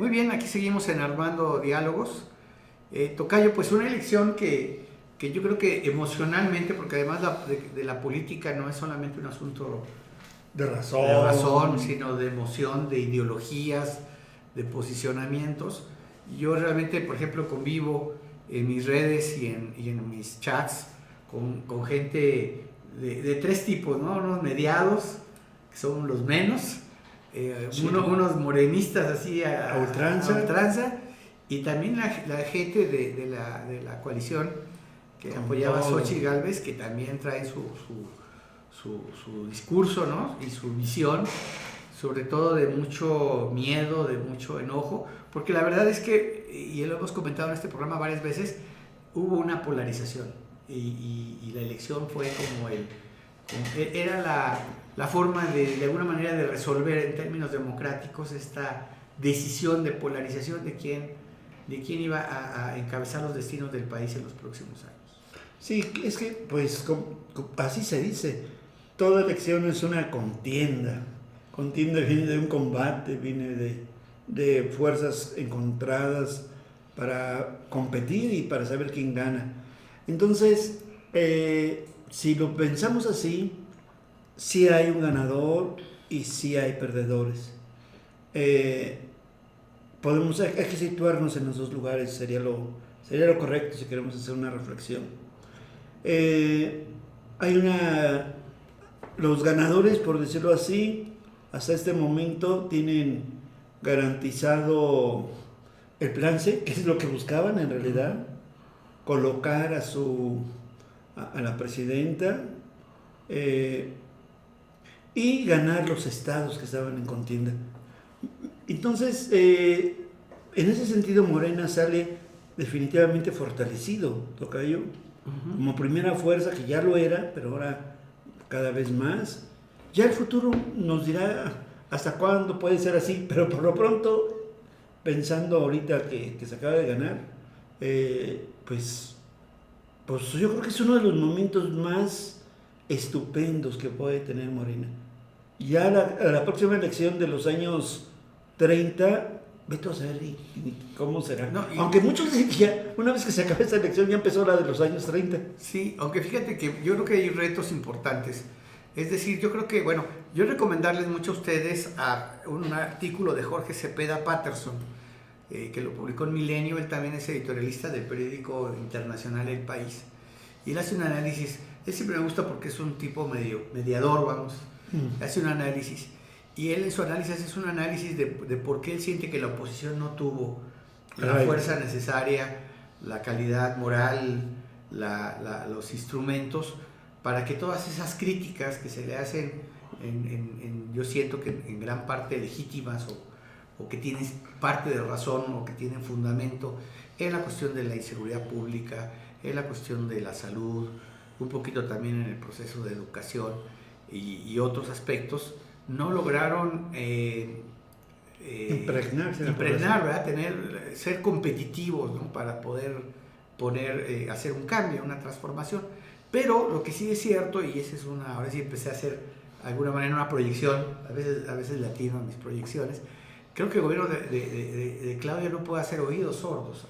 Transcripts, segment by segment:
Muy bien, aquí seguimos en Armando Diálogos. Tocayo, pues una elección que yo creo que emocionalmente, porque además de la política no es solamente un asunto De de razón, razón. sino de emoción, de ideologías, de posicionamientos. Yo realmente, por ejemplo, convivo en mis redes y en mis chats con gente de tres tipos, ¿no? Unos mediados, que son los menos, Sí. unos morenistas así A a ultranza. ultranza, y también la gente de la coalición que Con apoyaba a todo. Xochitl Gálvez, que también trae su discurso, ¿no? Y su visión, sobre todo de mucho miedo, de mucho enojo, porque la verdad es que, y lo hemos comentado en este programa varias veces, hubo una polarización y la elección fue era la forma de alguna manera de resolver en términos democráticos esta decisión de polarización de quién iba a encabezar los destinos del país en los próximos años. Sí, es que, pues, así se dice. Toda elección es una contienda. Contienda viene de un combate, viene de fuerzas encontradas para competir y para saber quién gana. Entonces, si lo pensamos así, sí hay un ganador y sí hay perdedores. Eh, hay que situarnos en los dos lugares, sería lo correcto si queremos hacer una reflexión. Eh, hay una... Los ganadores, por decirlo así, hasta este momento tienen garantizado el plan C, que es lo que buscaban en realidad, colocar a la presidenta y ganar los estados que estaban en contienda. Entonces, en ese sentido, Morena sale definitivamente fortalecido, tocayo, como primera fuerza, que ya lo era, pero ahora cada vez más. Ya el futuro nos dirá hasta cuándo puede ser así, pero por lo pronto, pensando ahorita que se acaba de ganar, pues yo creo que es uno de los momentos más estupendos que puede tener Morena. Ya la próxima elección de los años 30, vete a saber cómo será. No, Aunque muchos dicen que ya, una vez que se acabe esta elección, ya empezó la de los años 30. sí, aunque fíjate que yo creo que hay retos importantes. Es decir, yo creo que, bueno, yo recomendarles mucho a ustedes a un artículo de Jorge Cepeda Patterson, que lo publicó en Milenio. Él también es editorialista del periódico internacional El País. Y él hace un análisis, él siempre me gusta porque es un tipo medio mediador, vamos, hace un análisis. Y él en su análisis es un análisis de por qué él siente que la oposición no tuvo la fuerza necesaria, la calidad moral, los instrumentos para que todas esas críticas que se le hacen, yo siento que en gran parte legítimas o que tienen parte de razón o que tienen fundamento en la cuestión de la inseguridad pública, en la cuestión de la salud, un poquito también en el proceso de educación y otros aspectos, no lograron impregnar, ¿verdad? Ser competitivos, ¿no? Para poder hacer un cambio, una transformación. Pero lo que sí es cierto, y esa es ahora sí empecé a hacer de alguna manera una proyección, a veces latino a mis proyecciones, creo que el gobierno de Claudia no puede hacer oídos sordos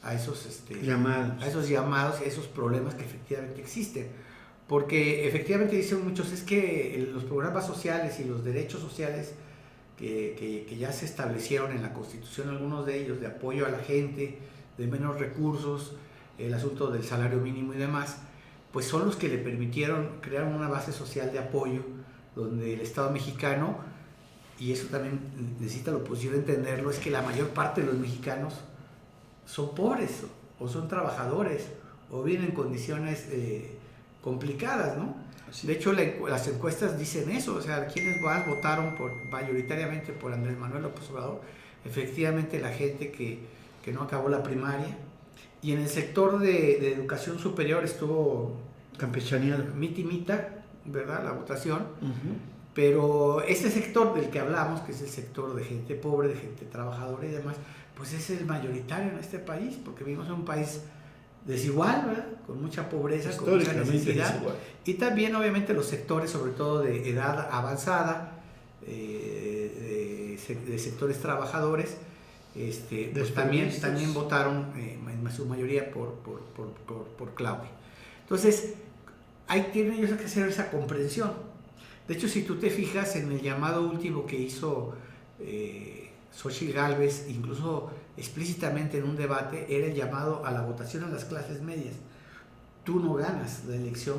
a esos llamados, a esos problemas que efectivamente existen. Porque efectivamente dicen muchos, es que los programas sociales y los derechos sociales que ya se establecieron en la Constitución, algunos de ellos de apoyo a la gente, de menos recursos, el asunto del salario mínimo y demás, pues son los que le permitieron crear una base social de apoyo donde el Estado mexicano, y eso también necesita la oposición entenderlo, es que la mayor parte de los mexicanos son pobres o son trabajadores o viven en condiciones complicadas, ¿no? Sí. De hecho, las encuestas dicen eso, o sea, quienes más votaron mayoritariamente por Andrés Manuel López Obrador, efectivamente la gente que no acabó la primaria. Y en el sector de educación superior estuvo campechaneado, mita, ¿verdad? La votación. Pero ese sector del que hablamos, que es el sector de gente pobre, de gente trabajadora y demás, pues es el mayoritario en este país, porque vivimos en un país desigual, ¿verdad? Con mucha pobreza, con mucha necesidad. Desigual. Y también, obviamente, los sectores, sobre todo de edad avanzada, de de sectores trabajadores, pues también votaron en su mayoría por Claudia. Entonces, tienen ellos que hacer esa comprensión. De hecho, si tú te fijas en el llamado último que hizo Xochitl Gálvez, incluso explícitamente en un debate, era el llamado a la votación a las clases medias. Tú no ganas la elección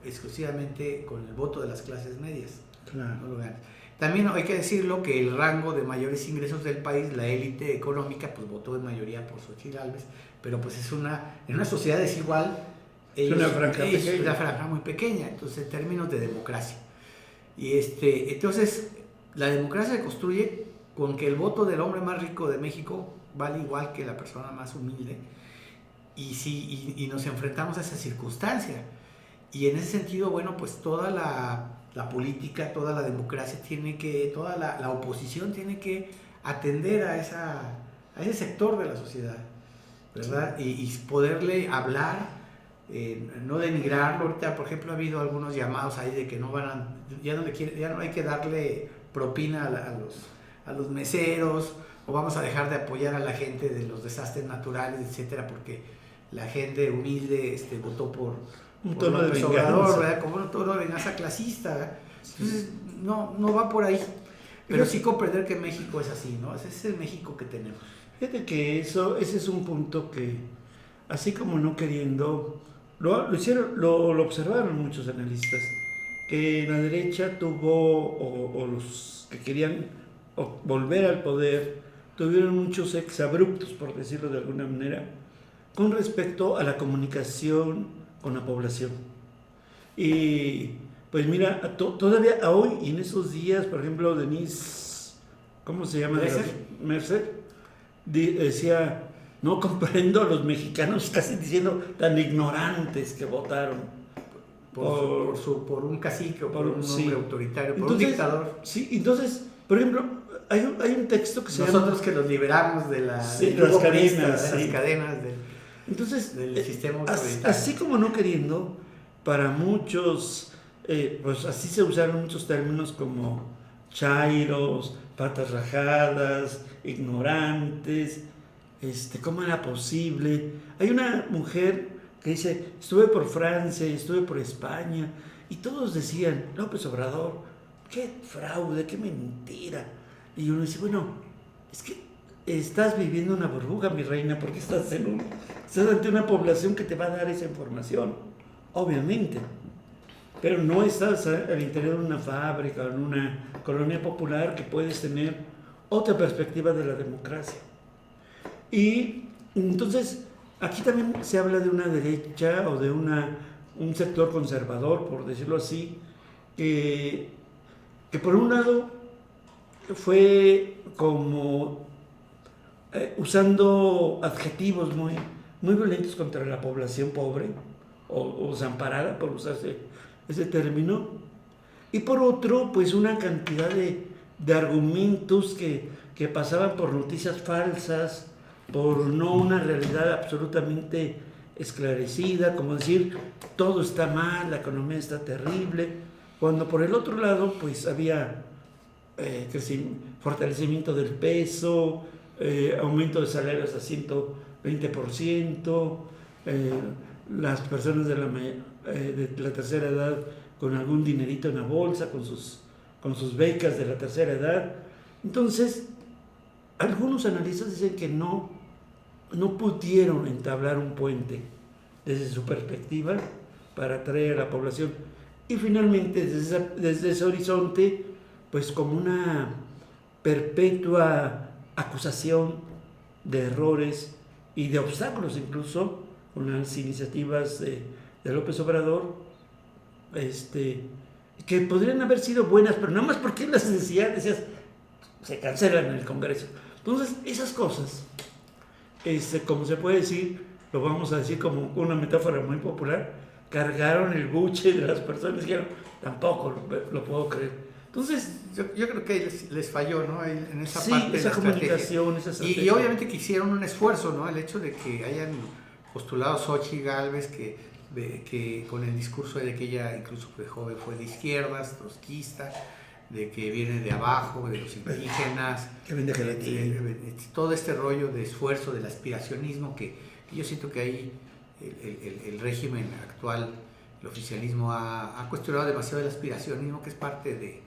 exclusivamente con el voto de las clases medias. Claro. No lo ganas. También hay que decirlo que el rango de mayores ingresos del país, la élite económica, pues votó en mayoría por Xochitl Gálvez, pero pues en una sociedad desigual, es una franja muy pequeña, entonces en términos de democracia. Y entonces la democracia se construye con que el voto del hombre más rico de México vale igual que la persona más humilde, y nos enfrentamos a esa circunstancia. Y en ese sentido, bueno, pues toda la política, toda la democracia toda la oposición tiene que atender a ese sector de la sociedad, ¿verdad? Sí. Y poderle hablar, no denigrarlo. Ahorita, por ejemplo, ha habido algunos llamados ahí de que ya no hay que darle propina a los meseros, o vamos a dejar de apoyar a la gente de los desastres naturales, etcétera, porque la gente humilde votó por un tono de venganza, Obrador, ¿verdad? Como un tono de venganza clasista, ¿verdad? Entonces, no va por ahí. Pero sí comprender que México es así, ¿no? Ese es el México que tenemos. Fíjate que ese es un punto que, así como no queriendo, lo observaron muchos analistas, que la derecha tuvo, o los que querían volver al poder, tuvieron muchos exabruptos, por decirlo de alguna manera, con respecto a la comunicación con la población. Y pues mira, todavía hoy y en esos días, por ejemplo, Denise, ¿cómo se llama? Mercer, decía, no comprendo a los mexicanos, casi diciendo tan ignorantes que votaron por un cacique o por un hombre autoritario, por un dictador. Sí, entonces, por ejemplo, hay un texto que se llama... Nosotros que los liberamos de las cadenas entonces, del sistema autoritario. Así como no queriendo, para muchos, pues así se usaron muchos términos como chairos, patas rajadas, ignorantes, ¿cómo era posible? Hay una mujer que dice, estuve por Francia, estuve por España, y todos decían, López Obrador, qué fraude, qué mentira. Y uno dice, bueno, es que estás viviendo una burbuja, mi reina, porque estás ante una población que te va a dar esa información, obviamente. Pero no estás al interior de una fábrica o en una colonia popular que puedes tener otra perspectiva de la democracia. Y entonces, aquí también se habla de una derecha o de un sector conservador, por decirlo así, que por un lado fue como usando adjetivos muy violentos contra la población pobre o desamparada, por usarse ese término, y por otro, pues una cantidad de argumentos que pasaban por noticias falsas, por no una realidad absolutamente esclarecida, como decir, todo está mal, la economía está terrible, cuando por el otro lado, pues había fortalecimiento del peso, aumento de salarios a 120%, las personas de la tercera edad con algún dinerito en la bolsa, con sus becas de la tercera edad. Entonces, algunos analistas dicen que no pudieron entablar un puente desde su perspectiva para atraer a la población. Y finalmente, desde ese horizonte, pues como una perpetua acusación de errores y de obstáculos incluso con las iniciativas de López Obrador, que podrían haber sido buenas, pero nada más porque las decías, se cancelan en el Congreso. Entonces, esas cosas, como se puede decir, lo vamos a decir como una metáfora muy popular, cargaron el buche de las personas y dijeron, tampoco lo puedo creer. Entonces, yo creo que les falló, ¿no? En esa sí, parte esa de la comunicación, esa estrategia. Y obviamente que hicieron un esfuerzo, ¿no? El hecho de que hayan postulado Xochitl Gálvez, que con el discurso de que ella incluso de joven fue de izquierdas, trotskista, de que viene de abajo, de los indígenas, que vende gelatina. Todo este rollo de esfuerzo, del aspiracionismo que yo siento que ahí el régimen actual, el oficialismo ha cuestionado demasiado el aspiracionismo, que es parte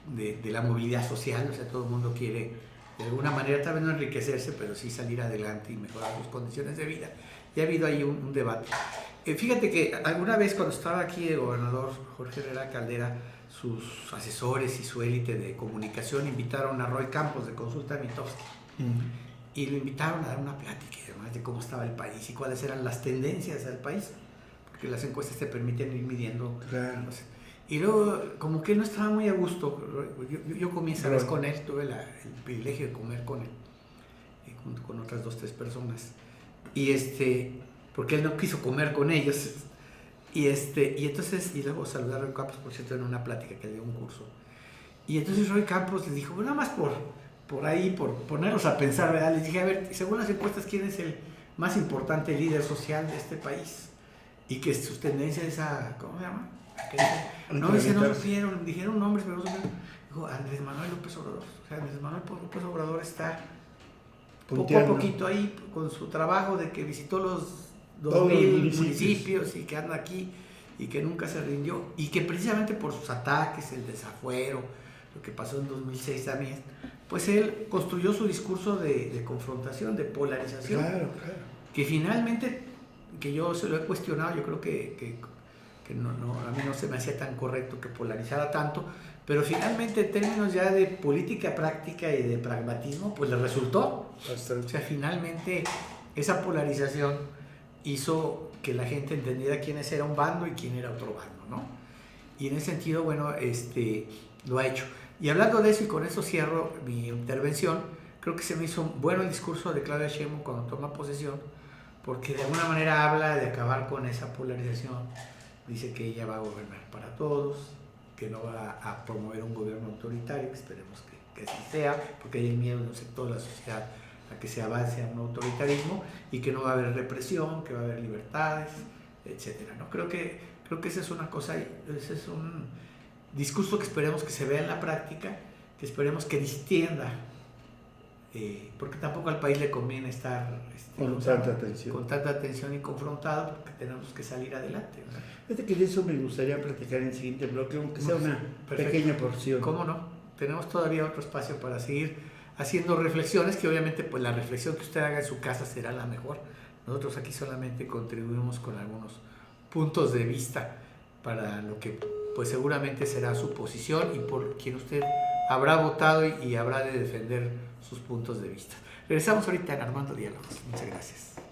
de la movilidad social. O sea, todo el mundo quiere de alguna manera tal vez no enriquecerse, pero sí salir adelante y mejorar sus condiciones de vida. Y ha habido ahí un debate. Fíjate que alguna vez cuando estaba aquí el gobernador Jorge Herrera Caldera, sus asesores y su élite de comunicación invitaron a Roy Campos de Consulta Mitofsky y lo invitaron a dar una plática además de cómo estaba el país y cuáles eran las tendencias del país, porque las encuestas te permiten ir midiendo. Claro. No sé. Y luego, como que él no estaba muy a gusto, yo comí esa vez con él, tuve el privilegio de comer con él, junto con otras 2 o 3 personas, y porque él no quiso comer con ellos, y luego saludé a Roy Campos, por cierto, en una plática que le dio un curso, y entonces Roy Campos les dijo, bueno, nada más por ahí, por ponerlos a pensar, ¿verdad? Les dije, a ver, según las encuestas, ¿quién es el más importante líder social de este país? Y que sus tendencias es a, ¿cómo se llama? No, no supieron, dijeron nombres, pero no supieron. Dijo, Andrés Manuel López Obrador. O sea, Andrés Manuel López Obrador está punteando. Poco a poquito ahí con su trabajo de que visitó los 2000 municipios y que anda aquí y que nunca se rindió. Y que precisamente por sus ataques, el desafuero, lo que pasó en 2006 también, pues él construyó su discurso de confrontación, de polarización. Claro. Que finalmente, que yo se lo he cuestionado, yo creo que no, a mí no se me hacía tan correcto que polarizara tanto, pero finalmente en términos ya de política práctica y de pragmatismo, pues le resultó. Bastante. O sea, finalmente esa polarización hizo que la gente entendiera quiénes era un bando y quién era otro bando, ¿no? Y en ese sentido, bueno, lo ha hecho. Y hablando de eso, y con eso cierro mi intervención, creo que se me hizo bueno el discurso de Claudia Sheinbaum cuando toma posesión, porque de alguna manera habla de acabar con esa polarización. Dice que ella va a gobernar para todos, que no va a promover un gobierno autoritario, que esperemos que así sea, porque hay miedo en un sector de la sociedad a que se avance a un autoritarismo, y que no va a haber represión, que va a haber libertades, etcétera, ¿no? Creo que esa es una cosa, ese es un discurso que esperemos que se vea en la práctica, que esperemos que distienda, porque tampoco al país le conviene estar con tanta atención y confrontado, porque tenemos que salir adelante, ¿verdad? Fíjate que de eso me gustaría platicar en el siguiente bloque, aunque sea una pequeña porción. ¿Cómo no? Tenemos todavía otro espacio para seguir haciendo reflexiones, que obviamente pues la reflexión que usted haga en su casa será la mejor. Nosotros aquí solamente contribuimos con algunos puntos de vista para lo que pues seguramente será su posición y por quien usted habrá votado y habrá de defender sus puntos de vista. Regresamos ahorita en Armando Diálogos. Muchas gracias.